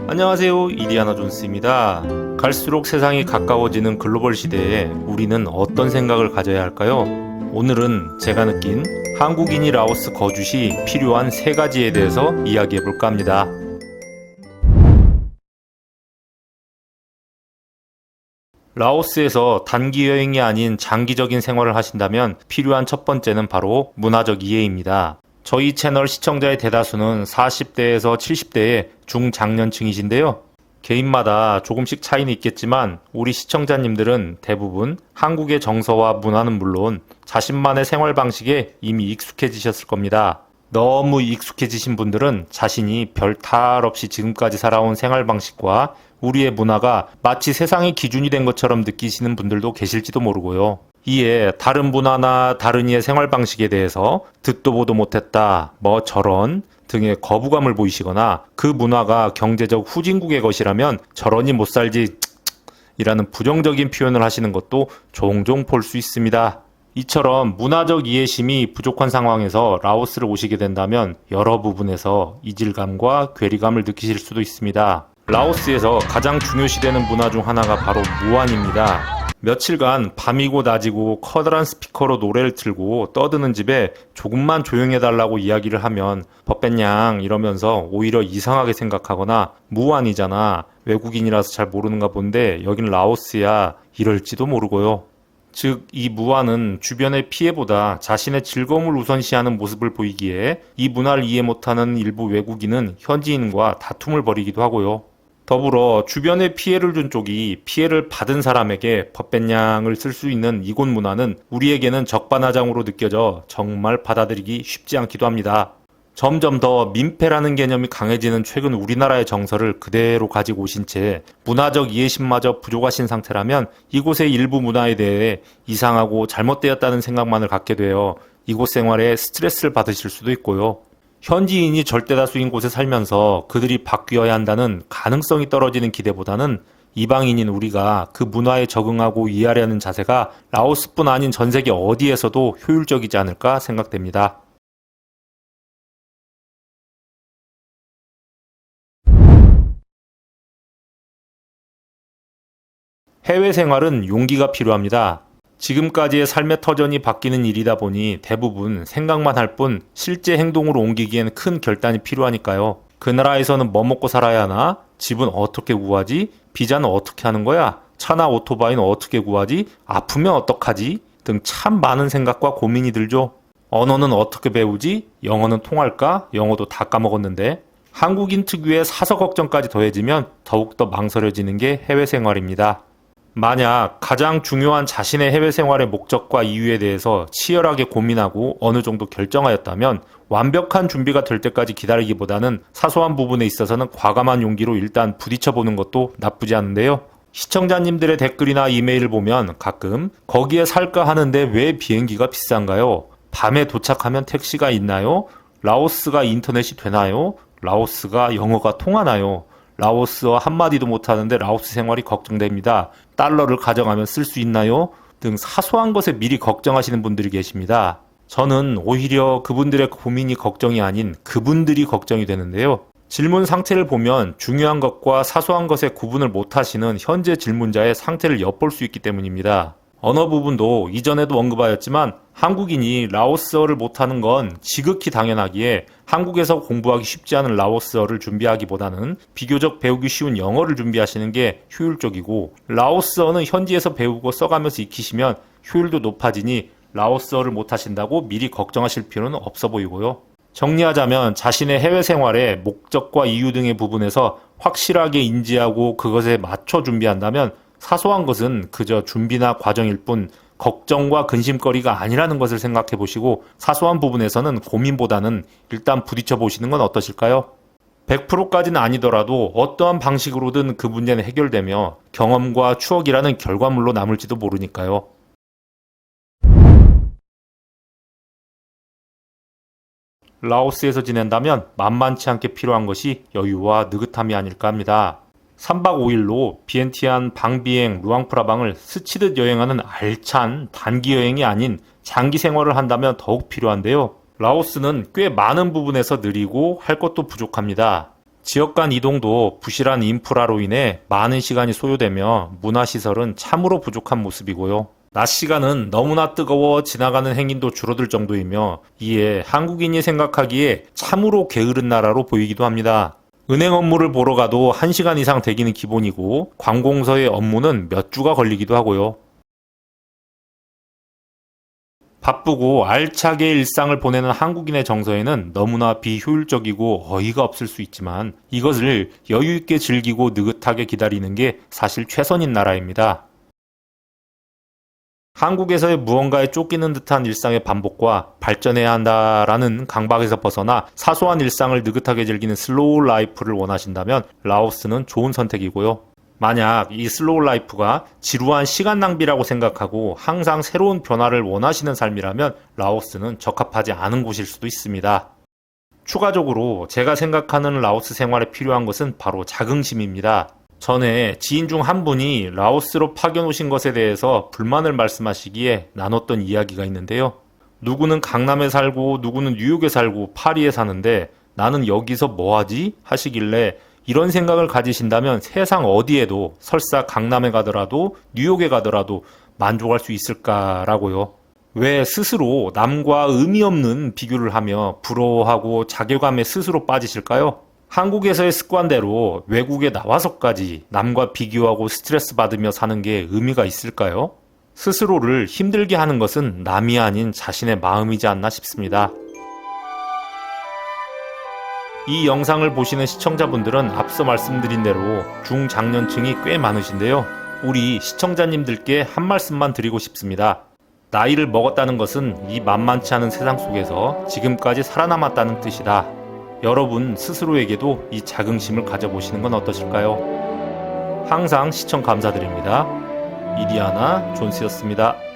안녕하세요, 이디아나 존스입니다. 갈수록 세상이 가까워지는 글로벌 시대에 우리는 어떤 생각을 가져야 할까요? 오늘은 제가 느낀 한국인이 라오스 거주 시 필요한 3가지에 대해서 이야기해 볼까 합니다. 라오스에서 단기 여행이 아닌 장기적인 생활을 하신다면 필요한 첫 번째는 바로 문화적 이해입니다. 저희 채널 시청자의 대다수는 40대에서 70대의 중장년층이신데요. 개인마다 조금씩 차이는 있겠지만 우리 시청자님들은 대부분 한국의 정서와 문화는 물론 자신만의 생활 방식에 이미 익숙해지셨을 겁니다. 너무 익숙해지신 분들은 자신이 별 탈 없이 지금까지 살아온 생활 방식과 우리의 문화가 마치 세상의 기준이 된 것처럼 느끼시는 분들도 계실지도 모르고요. 이에 다른 문화나 다른 이의 생활 방식에 대해서 듣도 보도 못했다, 뭐 저런 등의 거부감을 보이시거나 그 문화가 경제적 후진국의 것이라면 저러니 못 살지 이라는 부정적인 표현을 하시는 것도 종종 볼 수 있습니다. 이처럼 문화적 이해심이 부족한 상황에서 라오스를 오시게 된다면 여러 부분에서 이질감과 괴리감을 느끼실 수도 있습니다. 라오스에서 가장 중요시되는 문화 중 하나가 바로 무안입니다. 며칠간 밤이고 낮이고 커다란 스피커로 노래를 틀고 떠드는 집에 조금만 조용해달라고 이야기를 하면 벗뱃냥 이러면서 오히려 이상하게 생각하거나 무안이잖아, 외국인이라서 잘 모르는가 본데 여긴 라오스야 이럴지도 모르고요. 즉, 이 무안은 주변의 피해보다 자신의 즐거움을 우선시하는 모습을 보이기에 이 문화를 이해 못하는 일부 외국인은 현지인과 다툼을 벌이기도 하고요. 더불어 주변에 피해를 준 쪽이 피해를 받은 사람에게 벗뱃냥을 쓸 수 있는 이곳 문화는 우리에게는 적반하장으로 느껴져 정말 받아들이기 쉽지 않기도 합니다. 점점 더 민폐라는 개념이 강해지는 최근 우리나라의 정서를 그대로 가지고 오신 채 문화적 이해심마저 부족하신 상태라면 이곳의 일부 문화에 대해 이상하고 잘못되었다는 생각만을 갖게 되어 이곳 생활에 스트레스를 받으실 수도 있고요. 현지인이 절대다수인 곳에 살면서 그들이 바뀌어야 한다는 가능성이 떨어지는 기대보다는 이방인인 우리가 그 문화에 적응하고 이해하려는 자세가 라오스뿐 아닌 전 세계 어디에서도 효율적이지 않을까 생각됩니다. 해외 생활은 용기가 필요합니다. 지금까지의 삶의 터전이 바뀌는 일이다 보니 대부분 생각만 할 뿐 실제 행동으로 옮기기엔 큰 결단이 필요하니까요. 그 나라에서는 뭐 먹고 살아야 하나? 집은 어떻게 구하지? 비자는 어떻게 하는 거야? 차나 오토바이는 어떻게 구하지? 아프면 어떡하지? 등 참 많은 생각과 고민이 들죠. 언어는 어떻게 배우지? 영어는 통할까? 영어도 다 까먹었는데. 한국인 특유의 사서 걱정까지 더해지면 더욱더 망설여지는 게 해외 생활입니다. 만약 가장 중요한 자신의 해외 생활의 목적과 이유에 대해서 치열하게 고민하고 어느 정도 결정하였다면 완벽한 준비가 될 때까지 기다리기보다는 사소한 부분에 있어서는 과감한 용기로 일단 부딪혀보는 것도 나쁘지 않은데요. 시청자님들의 댓글이나 이메일을 보면 가끔 거기에 살까 하는데 왜 비행기가 비싼가요? 밤에 도착하면 택시가 있나요? 라오스가 인터넷이 되나요? 라오스가 영어가 통하나요? 라오스어 한마디도 못하는데 라오스 생활이 걱정됩니다. 달러를 가져가면 쓸 수 있나요? 등 사소한 것에 미리 걱정하시는 분들이 계십니다. 저는 오히려 그분들의 고민이 걱정이 아닌 그분들이 걱정이 되는데요. 질문 상태를 보면 중요한 것과 사소한 것의 구분을 못하시는 현재 질문자의 상태를 엿볼 수 있기 때문입니다. 언어 부분도 이전에도 언급하였지만 한국인이 라오스어를 못하는 건 지극히 당연하기에 한국에서 공부하기 쉽지 않은 라오스어를 준비하기보다는 비교적 배우기 쉬운 영어를 준비하시는 게 효율적이고, 라오스어는 현지에서 배우고 써가면서 익히시면 효율도 높아지니 라오스어를 못하신다고 미리 걱정하실 필요는 없어 보이고요. 정리하자면 자신의 해외 생활의 목적과 이유 등의 부분에서 확실하게 인지하고 그것에 맞춰 준비한다면 사소한 것은 그저 준비나 과정일 뿐 걱정과 근심거리가 아니라는 것을 생각해 보시고 사소한 부분에서는 고민보다는 일단 부딪혀 보시는 건 어떠실까요? 100%까지는 아니더라도 어떠한 방식으로든 그 문제는 해결되며 경험과 추억이라는 결과물로 남을지도 모르니까요. 라오스에서 지낸다면 만만치 않게 필요한 것이 여유와 느긋함이 아닐까 합니다. 3박 5일로 비엔티안 방비행 루앙프라방을 스치듯 여행하는 알찬 단기 여행이 아닌 장기 생활을 한다면 더욱 필요한데요. 라오스는 꽤 많은 부분에서 느리고 할 것도 부족합니다. 지역 간 이동도 부실한 인프라로 인해 많은 시간이 소요되며 문화시설은 참으로 부족한 모습이고요. 낮 시간은 너무나 뜨거워 지나가는 행인도 줄어들 정도이며 이에 한국인이 생각하기에 참으로 게으른 나라로 보이기도 합니다. 은행 업무를 보러 가도 1시간 이상 대기는 기본이고 관공서의 업무는 몇 주가 걸리기도 하고요. 바쁘고 알차게 일상을 보내는 한국인의 정서에는 너무나 비효율적이고 어이가 없을 수 있지만 이것을 여유있게 즐기고 느긋하게 기다리는 게 사실 최선인 나라입니다. 한국에서의 무언가에 쫓기는 듯한 일상의 반복과 발전해야 한다라는 강박에서 벗어나 사소한 일상을 느긋하게 즐기는 슬로우 라이프를 원하신다면 라오스는 좋은 선택이고요. 만약 이 슬로우 라이프가 지루한 시간 낭비라고 생각하고 항상 새로운 변화를 원하시는 삶이라면 라오스는 적합하지 않은 곳일 수도 있습니다. 추가적으로 제가 생각하는 라오스 생활에 필요한 것은 바로 자긍심입니다. 전에 지인 중 한 분이 라오스로 파견 오신 것에 대해서 불만을 말씀하시기에 나눴던 이야기가 있는데요. 누구는 강남에 살고 누구는 뉴욕에 살고 파리에 사는데 나는 여기서 뭐하지? 하시길래 이런 생각을 가지신다면 세상 어디에도 설사 강남에 가더라도 뉴욕에 가더라도 만족할 수 있을까라고요. 왜 스스로 남과 의미 없는 비교를 하며 부러워하고 자괴감에 스스로 빠지실까요? 한국에서의 습관대로 외국에 나와서까지 남과 비교하고 스트레스 받으며 사는 게 의미가 있을까요? 스스로를 힘들게 하는 것은 남이 아닌 자신의 마음이지 않나 싶습니다. 이 영상을 보시는 시청자분들은 앞서 말씀드린 대로 중장년층이 꽤 많으신데요. 우리 시청자님들께 한 말씀만 드리고 싶습니다. 나이를 먹었다는 것은 이 만만치 않은 세상 속에서 지금까지 살아남았다는 뜻이다. 여러분 스스로에게도 이 자긍심을 가져보시는 건 어떠실까요? 항상 시청 감사드립니다. 이디아나 존스였습니다.